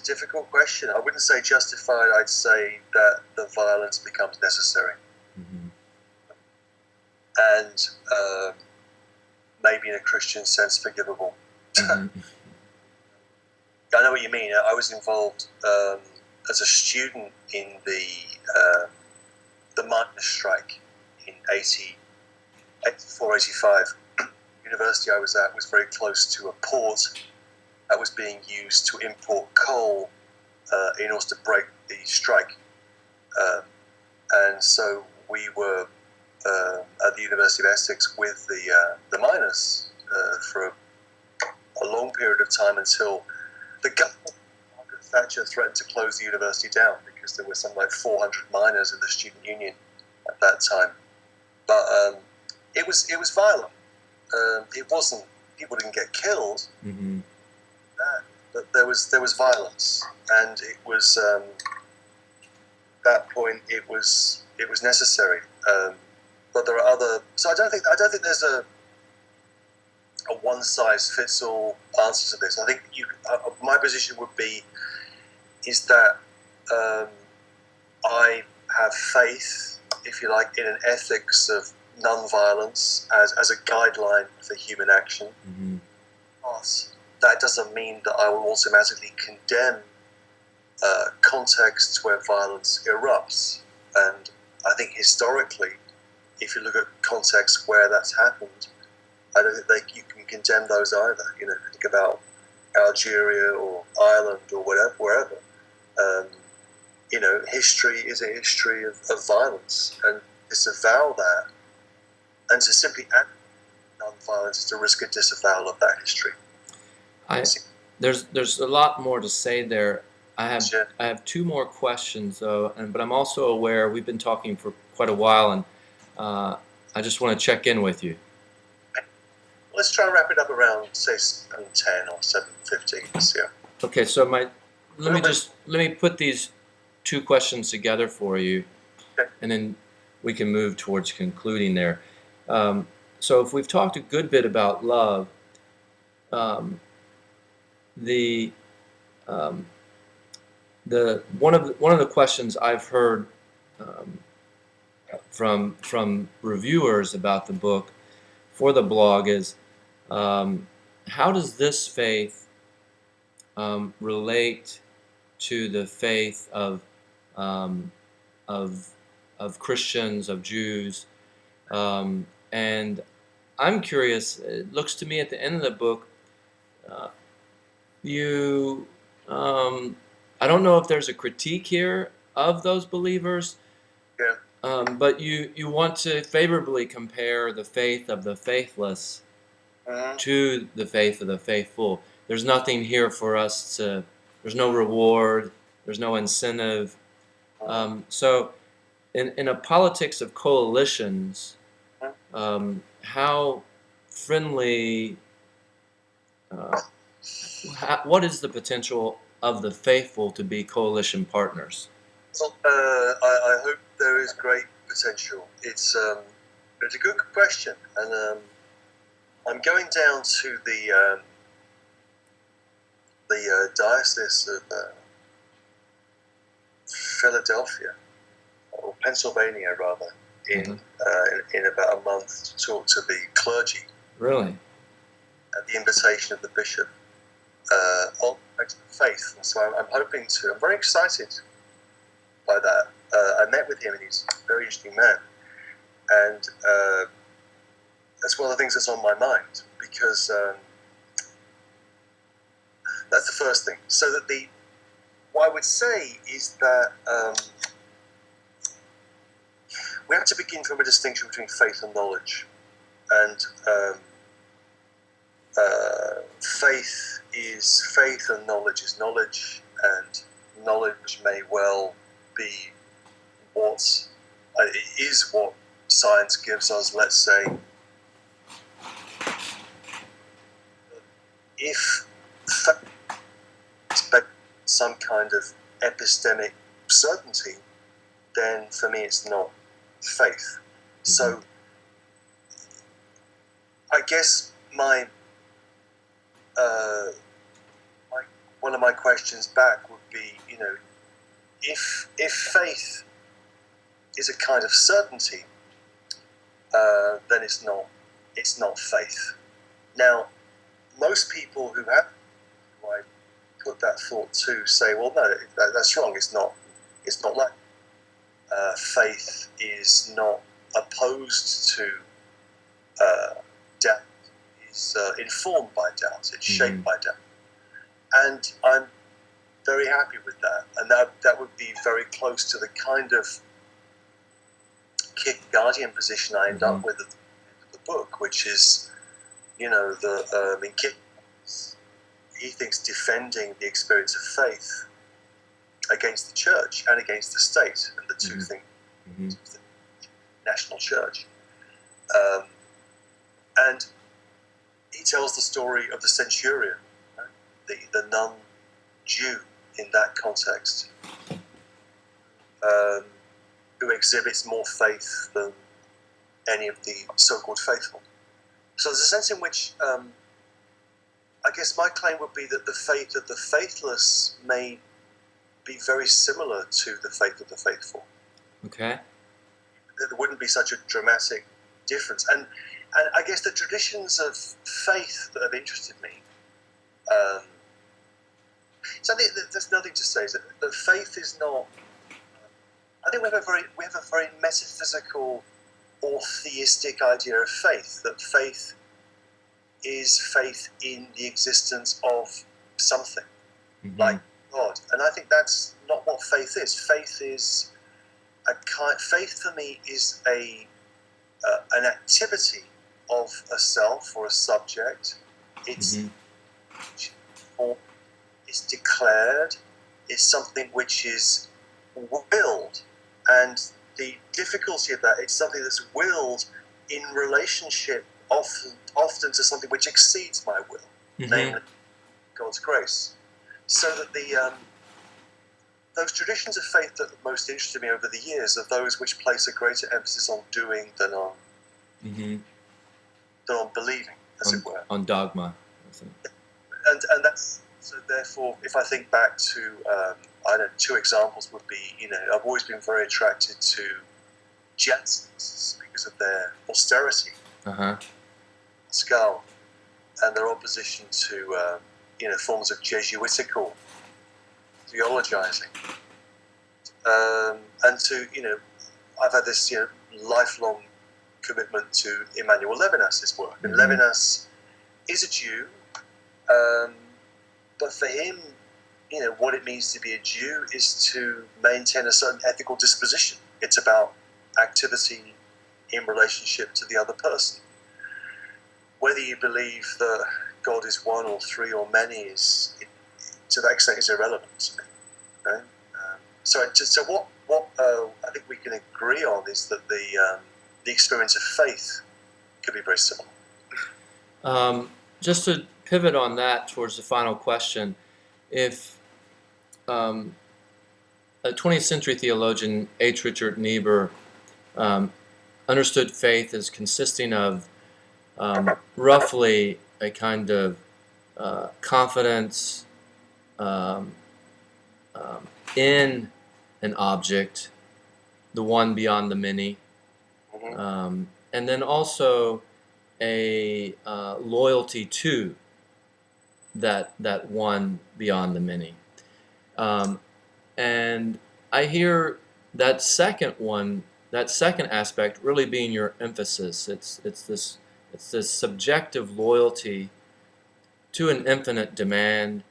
difficult question. I wouldn't say justified. I'd say that the violence becomes necessary, and maybe in a Christian sense forgivable. I know what you mean. I was involved as a student in the miners' strike in 84, 85. The university I was at was very close to a port that was being used to import coal in order to break the strike. And so we were at the University of Essex with the miners for a long period of time until the government, Margaret Thatcher, threatened to close the university down because there were something like 400 miners in the student union at that time. But it was violent, it wasn't, people didn't get killed, Mm-hmm. but there was violence, and it was that point it was necessary. But there are other. So I don't think there's a one size fits all answer to this. I think my position would be is that I have faith, if you like, in an ethics of non-violence as a guideline for human action. Mm-hmm. But that doesn't mean that I will automatically condemn contexts where violence erupts. And I think historically, if you look at contexts where that's happened, I don't think you can condemn those either. You know, think about Algeria or Ireland or whatever, wherever. You know, history is a history of violence, and disavow that, and to simply act non-violence is to risk a disavowal of that history. There's a lot more to say there. I Yeah. have two more questions though, but I'm also aware we've been talking for quite a while, and I just want to check in with you. Let's try and wrap it up around say 7:10 or 7:15. Yeah. Okay, so let me put these two questions together for you, Okay. and then we can move towards concluding there. So if we've talked a good bit about love, um, the um, one of the questions I've heard um, from reviewers about the book for the blog is, how does this faith relate to the faith um, of of Christians, of Jews, and I'm curious. It looks to me at the end of the book, uh, you I don't know if there's a critique here of those believers, Yeah. but you want to favorably compare the faith of the faithless Mm-hmm. to the faith of the faithful. There's nothing here for us to. There's no reward. There's no incentive. So, in a politics of coalitions, how friendly? What is the potential of the faithful to be coalition partners? I hope there is great potential. It's a good question, and I'm going down to the diocese of Philadelphia, or Pennsylvania rather, in about a month to talk to the clergy Really? at the invitation of the bishop on faith. And so I'm hoping to. I'm very excited by that. I met with him, and he's a very interesting man, and that's one of the things that's on my mind, because that's the first thing. So that what I would say is that we have to begin from a distinction between faith and knowledge, and faith and knowledge is knowledge, and knowledge may well be what science gives us. Let's say, if faith expects some kind of epistemic certainty, then for me it's not faith. So I guess one of my questions back would be, you know, if faith is a kind of certainty, then it's not faith. Now, most people who I put that thought to say, well, no, that's wrong. It's not like faith is not opposed to doubt. It's informed by doubt. It's shaped by doubt. And I'm very happy with that. And that would be very close to the kind of Kierkegaardian position I end up with at the end of the book, which is, you know, he thinks defending the experience of faith against the church and against the state, and the two things, the national church. And he tells the story of the centurion, right? The non-Jew in that context, um, who exhibits more faith than any of the so-called faithful. So there's a sense in which I guess my claim would be that the faith of the faithless may be very similar to the faith of the faithful. Okay. There wouldn't be such a dramatic difference. And I guess the traditions of faith that have interested me, so there's nothing to say. That faith is not. I think we have a very metaphysical or theistic idea of faith. That faith is faith in the existence of something, like God. And I think that's not what faith is. Faith for me is an activity of a self or a subject. It's it's declared. It's something which is willed, and the difficulty of that, it's something that's willed in relationship often to something which exceeds my will, namely God's grace. So that those traditions of faith that have most interested me over the years are those which place a greater emphasis on doing than on believing, as it were. On dogma. And that's, so therefore, if I think back to, two examples would be, I've always been very attracted to Jansenists because of their austerity, Pascal, and their opposition to, forms of Jesuitical theologizing. And to, I've had this, lifelong commitment to Emmanuel Levinas's work. And Levinas is a Jew, but for him, what it means to be a Jew is to maintain a certain ethical disposition. It's about activity in relationship to the other person. Whether you believe that God is one or three or many is, to that extent, is irrelevant to me. Right? So what I think we can agree on is that the experience of faith could be very similar. Just to pivot on that towards the final question, if a 20th century theologian, H. Richard Niebuhr, understood faith as consisting of roughly a kind of confidence in an object, the one beyond the many, and then also a loyalty to that one beyond the many. And I hear that second aspect really being your emphasis. It's this subjective loyalty to an infinite demand,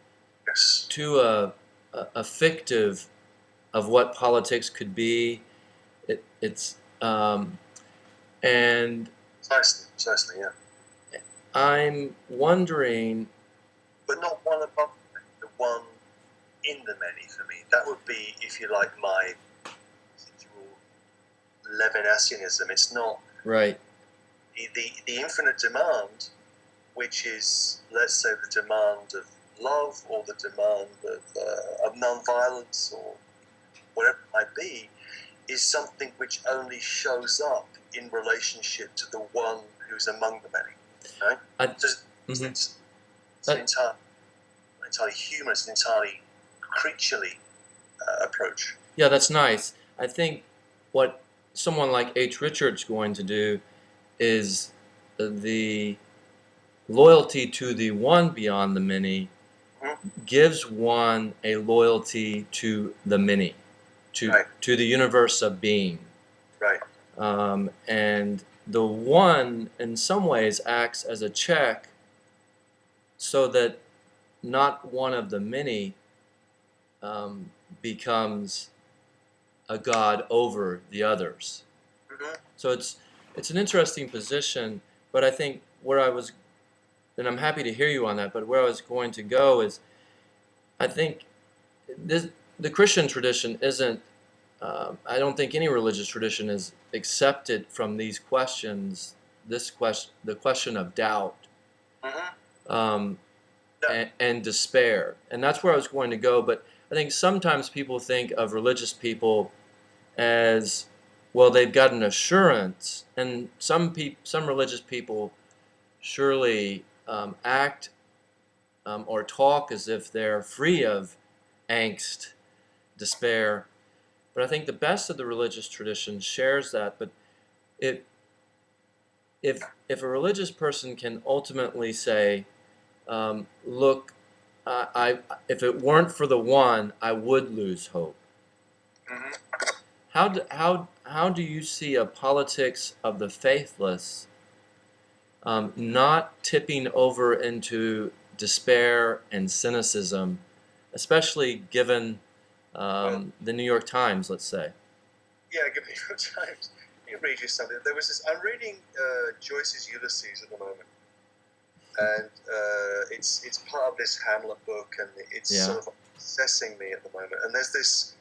Yes. to a fictive of what politics could be. It's and Precisely, yeah. I'm wondering, But not one above the one in the many for me. That would be, if you like, my residual Levinasianism. It's not right? the infinite demand, which is, let's say, the demand of love or the demand of non-violence or whatever it might be, is something which only shows up in relationship to the one who's among the many. Right? It's an entirely humorous, an entirely Critchley approach. Yeah, that's nice. I think what someone like H. Richard's going to do is the loyalty to the one beyond the many gives one a loyalty to the many, to the universe of being. Right. And the one, in some ways, acts as a check so that not one of the many becomes a god over the others. So it's an interesting position, but I think where I was, and I'm happy to hear you on that, but where I was going to go is, I think the Christian tradition isn't, I don't think any religious tradition is accepted from these questions, the question of doubt. Mm-hmm. um, Yeah. and despair. And that's where I was going to go. But I think sometimes people think of religious people as, well, they've got an assurance, and some religious people surely act or talk as if they're free of angst, despair. But I think the best of the religious tradition shares that. But it, if a religious person can ultimately say, look, if it weren't for the one, I would lose hope. Mm-hmm. How do you see a politics of the faithless not tipping over into despair and cynicism, especially given Well, the New York Times, let's say? yeah, give me your times. Let me read you something. There was this. I'm reading Joyce's Ulysses at the moment, and it's part of this Hamlet book, and it's Yeah. sort of obsessing me at the moment. And there's this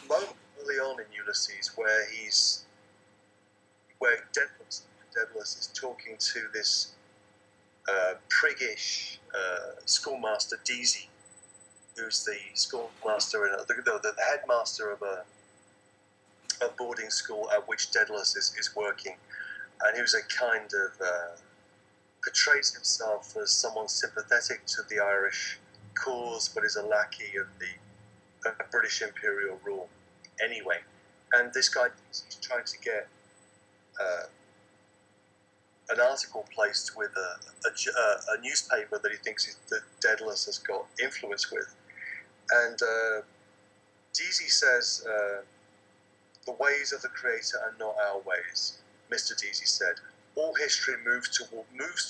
moment early on in Ulysses where Daedalus is talking to this priggish schoolmaster Deasy, who's the schoolmaster and the headmaster of a boarding school at which Daedalus is working, and he was a kind of portrays himself as someone sympathetic to the Irish cause, but is a lackey of the British imperial rule anyway. And this guy is trying to get uh, an article placed with a newspaper that he thinks that Daedalus has got influence with. And Deasy says, the ways of the Creator are not our ways, Mr. Deasy said. All history moves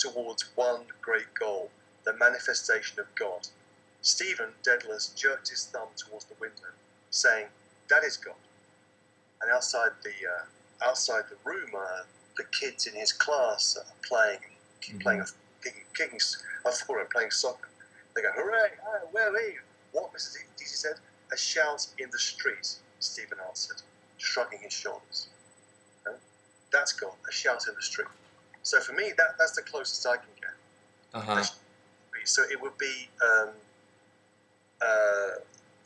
towards one great goal, the manifestation of God. Stephen, Daedalus, jerked his thumb towards the window, saying, that is God. And outside the room, the kids in his class are playing soccer. They go, hooray, where are you? What, Mr. Deasy said? A shout in the street, Stephen answered, shrugging his shoulders. No? That's God, a shout in the street. So for me, that's the closest I can get. Uh-huh. So it would be,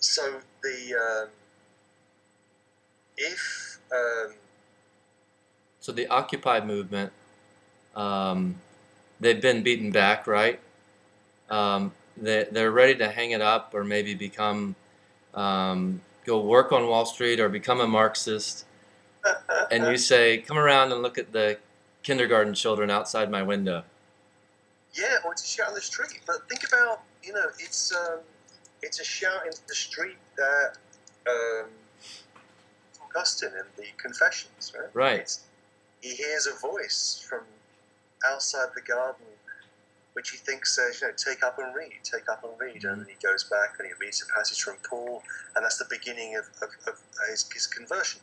so the, if, So the Occupy movement, they've been beaten back, right? They're ready to hang it up or maybe go work on Wall Street or become a Marxist. And you say, come around and look at the kindergarten children outside my window. yeah, or it's a shout in the street. But think about, it's a shout in the street that Augustine in the Confessions, right? Right. He hears a voice from outside the garden, which he thinks says, take up and read, Mm-hmm. and then he goes back and he reads a passage from Paul, and that's the beginning of his conversion.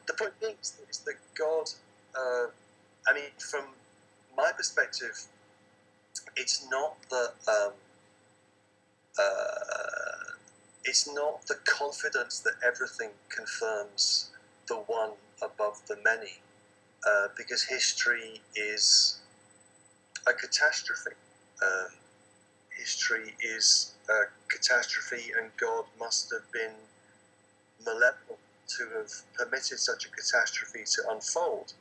The point being is that God, I mean, from my perspective, it's not the confidence that everything confirms the one above the many, because history is a catastrophe. History is a catastrophe, and God must have been malevolent to have permitted such a catastrophe to unfold.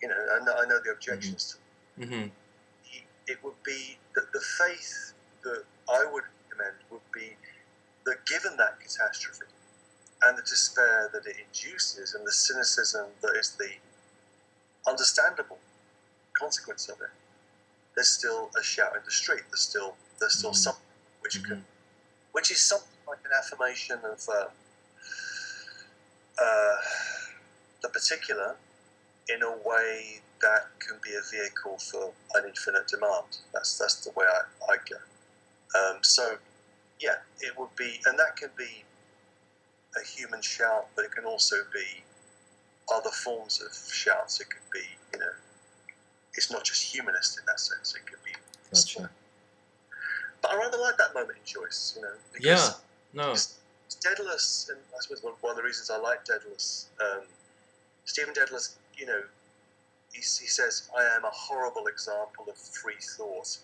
I know the objections to it. Mm-hmm. It would be that the faith that I would recommend would be that given that catastrophe and the despair that it induces and the cynicism that is the understandable consequence of it, there's still a shout in the street. There's still something which is something like an affirmation of the particular in a way that can be a vehicle for an infinite demand. That's the way I go. So yeah, it would be, and that can be a human shout, but it can also be other forms of shouts. It could be, it's not just humanist in that sense. It could be. Gotcha. But I rather like that moment in Joyce, because Yeah. No. Daedalus, and I suppose one of the reasons I like Daedalus, Stephen Daedalus, he says, I am a horrible example of free thought,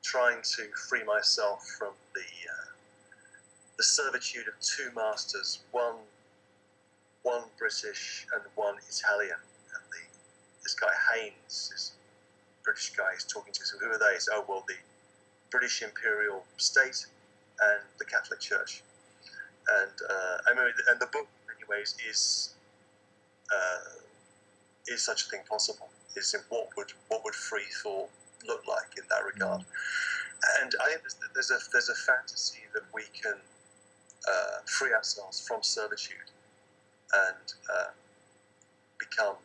trying to free myself from the servitude of two masters, one British and one Italian. And this guy Haynes, this British guy, is talking to. So who are they? So, oh well, the British Imperial State and the Catholic Church. And I mean, and the book, in many ways, is such a thing possible? Is in what would free thought look like in that regard? And I think there's a fantasy that we can free ourselves from servitude and become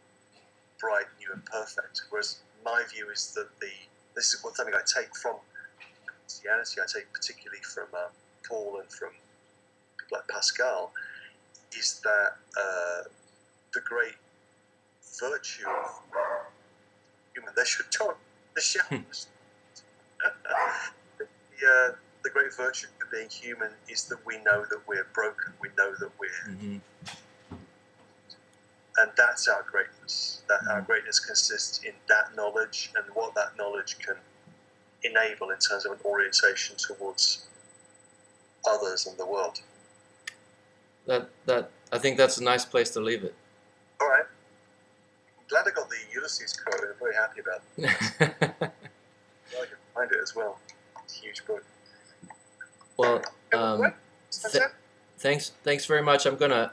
bright, new, and perfect. Whereas my view is that this is something I take from Christianity. I take particularly from Paul and from people like Pascal. Is that the great virtue of human? They should talk. The great virtue of being human is that we know that we're broken. We know that we're, and that's our greatness. That our greatness consists in that knowledge and what that knowledge can enable in terms of an orientation towards others and the world. That I think that's a nice place to leave it. All right. I'm glad I got the Ulysses quote. I'm very happy about it. I can find it as well. It's a huge book. Well, thanks very much. I'm gonna